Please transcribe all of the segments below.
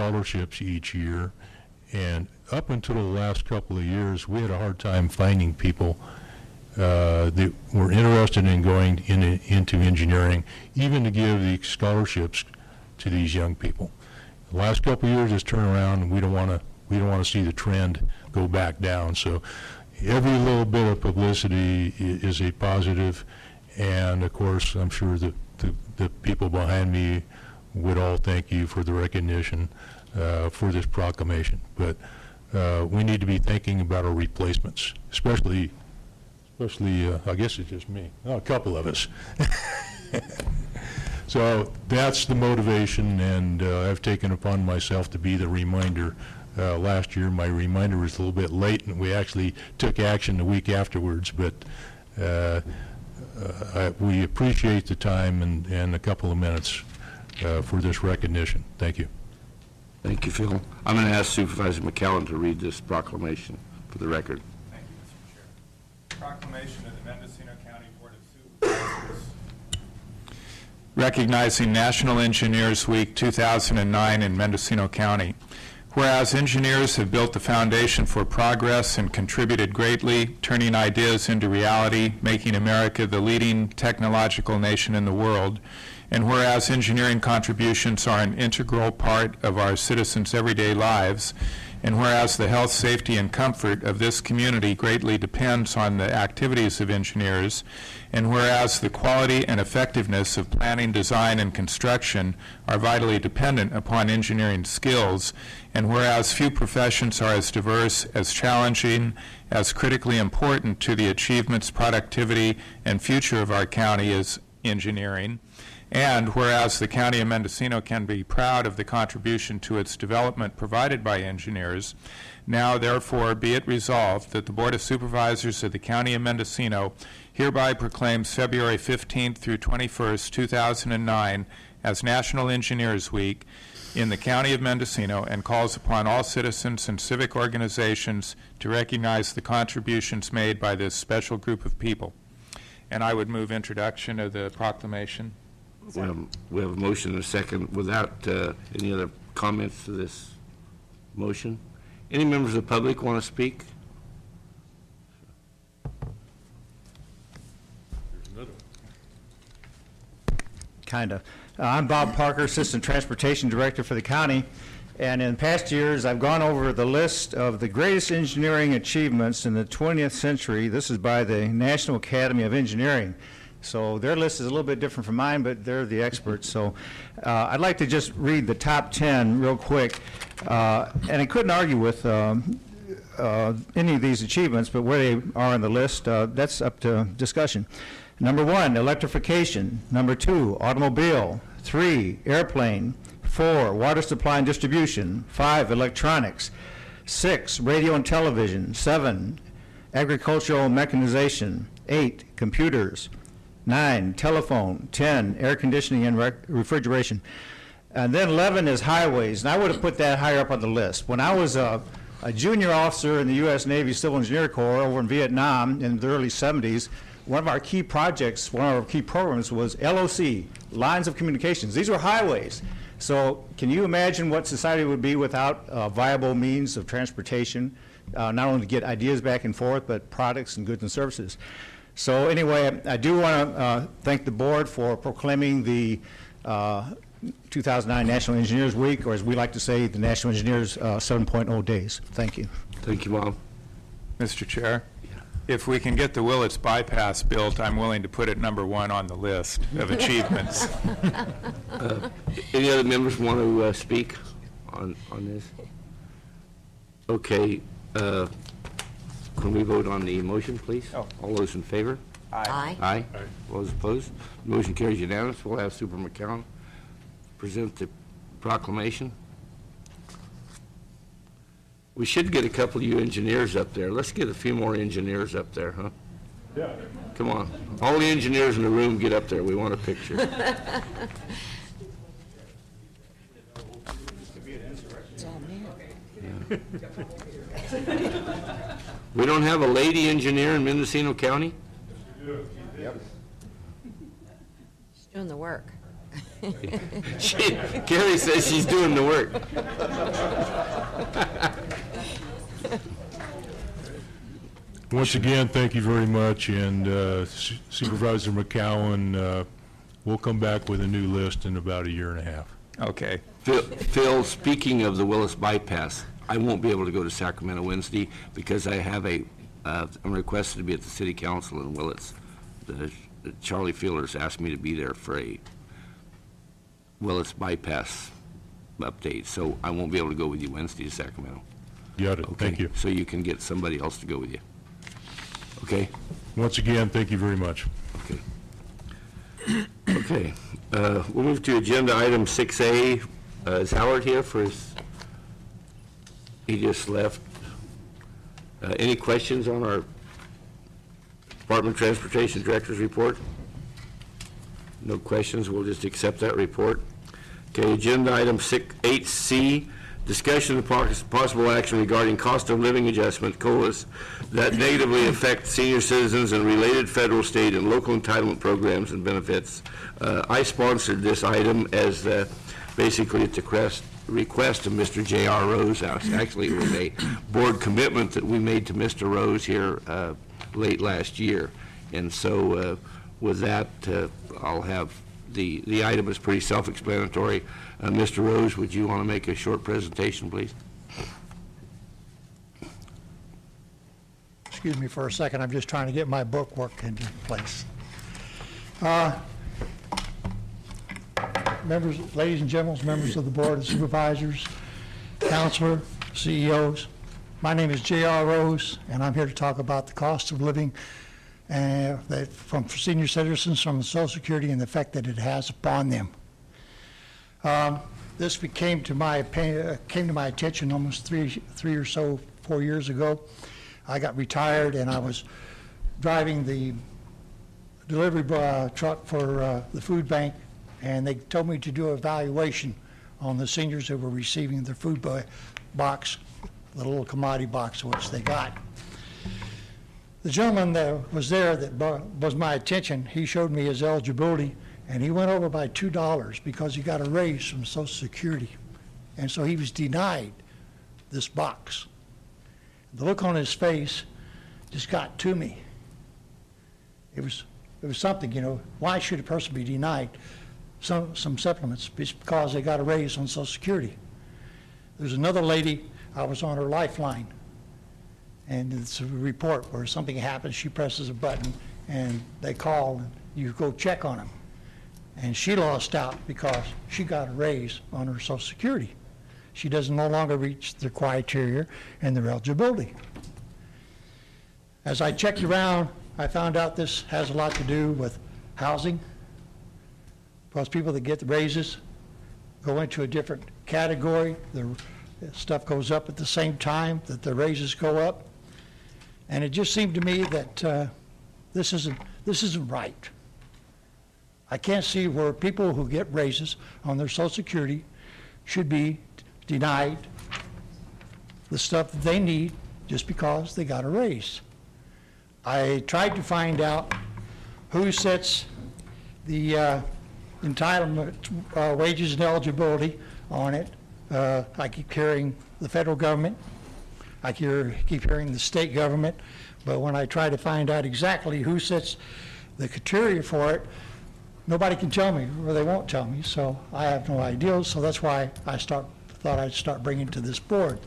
scholarships each year, and up until the last couple of years, we had a hard time finding people that were interested in going into engineering, even to give the scholarships to these young people. The last couple of years, it's turned around, and we don't want to see the trend go back down. So every little bit of publicity is a positive, and of course, I'm sure that the people behind me would all thank you for the recognition for this proclamation. But we need to be thinking about our replacements, especially I guess it's just me, a couple of us. So that's the motivation, and I've taken upon myself to be the reminder. Last year, my reminder was a little bit late, and we actually took action the week afterwards, but we appreciate the time and a couple of minutes for this recognition. Thank you. Thank you, Phil. I'm going to ask Supervisor McCallum to read this proclamation for the record. Thank you, Mr. Chair. Proclamation of the Mendocino County Board of Supervisors recognizing National Engineers Week 2009 in Mendocino County. Whereas engineers have built the foundation for progress and contributed greatly, turning ideas into reality, making America the leading technological nation in the world, and whereas engineering contributions are an integral part of our citizens' everyday lives, and whereas the health, safety, and comfort of this community greatly depends on the activities of engineers, and whereas the quality and effectiveness of planning, design, and construction are vitally dependent upon engineering skills, and whereas few professions are as diverse, as challenging, as critically important to the achievements, productivity, and future of our county as engineering, and whereas the County of Mendocino can be proud of the contribution to its development provided by engineers, now therefore be it resolved that the Board of Supervisors of the County of Mendocino hereby proclaims February 15th through 21st, 2009 as National Engineers Week in the County of Mendocino, and calls upon all citizens and civic organizations to recognize the contributions made by this special group of people. And I would move introduction of the proclamation. We have a motion and a second. Without any other comments to this motion, any members of the public want to speak? Kind of. I'm Bob Parker, Assistant Transportation Director for the county, and in past years I've gone over the list of the greatest engineering achievements in the 20th century. This is by the National Academy of Engineering. So their list is a little bit different from mine, but they're the experts. So I'd like to just read the top 10 real quick. And I couldn't argue with any of these achievements, but where they are on the list, that's up to discussion. Number 1, electrification. Number 2, automobile. 3, airplane. 4, water supply and distribution. 5, electronics. 6, radio and television. 7, agricultural mechanization. 8, computers. 9, telephone. 10, air conditioning and refrigeration. And then 11 is highways, and I would have put that higher up on the list. When I was a junior officer in the U.S. Navy Civil Engineer Corps over in Vietnam in the early 70s, one of our key projects, one of our key programs was LOC, lines of communications. These were highways. So can you imagine what society would be without viable means of transportation, not only to get ideas back and forth, but products and goods and services? So anyway, I do want to thank the board for proclaiming the 2009 National Engineers Week, or as we like to say, the National Engineers 7.0 days. Thank you. Thank you, Bob. Mr. Chair, if we can get the Willits Bypass built, I'm willing to put it number 1 on the list of achievements. Any other members want to speak on this? Okay. Can we vote on the motion, please? Oh. All those in favor? Aye. Aye. All those opposed? The motion carries unanimous. We'll have Super McCallum present the proclamation. We should get a couple of you engineers up there. Let's get a few more engineers up there, huh? Yeah. Come on. All the engineers in the room, get up there. We want a picture. Yeah. We don't have a lady engineer in Mendocino County? She's doing the work. Carrie says she's doing the work. Once again, thank you very much, and Supervisor McCowan, we'll come back with a new list in about 1.5 years. Okay. Phil, speaking of the Willits Bypass, I won't be able to go to Sacramento Wednesday because I have I'm requested to be at the City Council in Willits. Charlie Fielders asked me to be there for a Willits Bypass update, so I won't be able to go with you Wednesday to Sacramento. Got it. Okay? Thank you. So you can get somebody else to go with you. Okay? Once again, thank you very much. Okay. Okay. We'll move to agenda item 6A. Is Howard here for his? He just left. Any questions on our Department of Transportation Director's report? No questions. We'll just accept that report. Okay. Agenda item 8C. Discussion of possible action regarding cost of living adjustment, COLAs, that negatively affect senior citizens and related federal, state, and local entitlement programs and benefits. I sponsored this item as basically it's a request of Mr. J.R. Rose. Actually, it was a board commitment that we made to Mr. Rose here late last year. And so with that, I'll have the item is pretty self-explanatory. Mr. Rose, would you want to make a short presentation, please? Excuse me for a second. I'm just trying to get my bookwork into place. Members, ladies and gentlemen, members of the Board of Supervisors, Counselor, CEOs, my name is J.R. Rose, and I'm here to talk about the cost of living from senior citizens from Social Security and the effect that it has upon them. This came to my attention almost 3 or so, 4 years ago. I got retired and I was driving the delivery truck for the food bank, and they told me to do an evaluation on the seniors who were receiving their food box, the little commodity box which they got. The gentleman that was there that was my attention, he showed me his eligibility, and he went over by $2 because he got a raise from Social Security. And so he was denied this box. The look on his face just got to me. It was something, you know, why should a person be denied some supplements because they got a raise on Social Security? There's another lady, I was on her lifeline, and it's a report where something happens, she presses a button, and they call, and you go check on them. And she lost out because she got a raise on her Social Security. She doesn't no longer reach the criteria and their eligibility. As I checked around, I found out this has a lot to do with housing, because people that get the raises go into a different category. The stuff goes up at the same time that the raises go up. And it just seemed to me that this isn't right. I can't see where people who get raises on their Social Security should be denied the stuff that they need just because they got a raise. I tried to find out who sets the entitlement wages and eligibility on it. I keep hearing the federal government. I keep hearing the state government. But when I try to find out exactly who sets the criteria for it, nobody can tell me, or they won't tell me, so I have no idea. So that's why I thought I'd start bringing it to this board.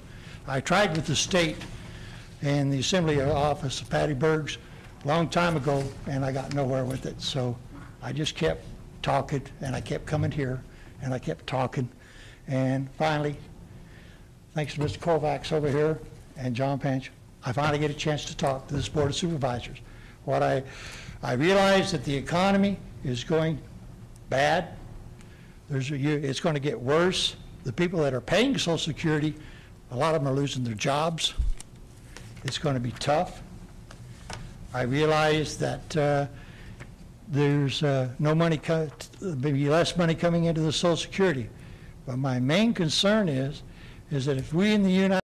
I tried with the state and the Assembly office of Patty Berg's a long time ago, and I got nowhere with it. So I just kept talking, and I kept coming here, and I kept talking. And finally, thanks to Mr. Kovacs over here and John Panch, I finally get a chance to talk to this Board of Supervisors. What I realized that the economy is going bad. It's going to get worse. The people that are paying Social Security, a lot of them are losing their jobs. It's going to be tough. I realize that there's no money, maybe less money coming into the Social Security. But my main concern is that if we in the United